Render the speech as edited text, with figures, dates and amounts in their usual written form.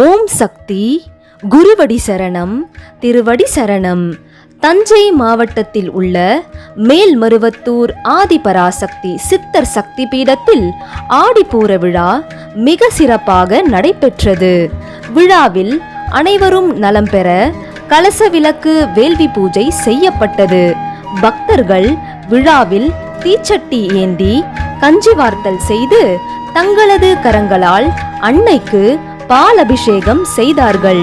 ஓம் சக்தி, குருவடி சரணம், திருவடி சரணம். தஞ்சை மாவட்டத்தில் உள்ள மேல்மருவத்தூர் ஆதிபராசக்தி சித்தர் சக்தி பீடத்தில் ஆடிப்பூர விழா மிக சிறப்பாக நடைபெற்றது. விழாவில் அனைவரும் நலம் பெற கலச விளக்கு வேள்வி பூஜை செய்யப்பட்டது. பக்தர்கள் விழாவில் தீச்சட்டி ஏந்தி கஞ்சி வார்த்தல் செய்து தங்களது கரங்களால் அன்னைக்கு பால் அபிஷேகம் செய்தார்கள்.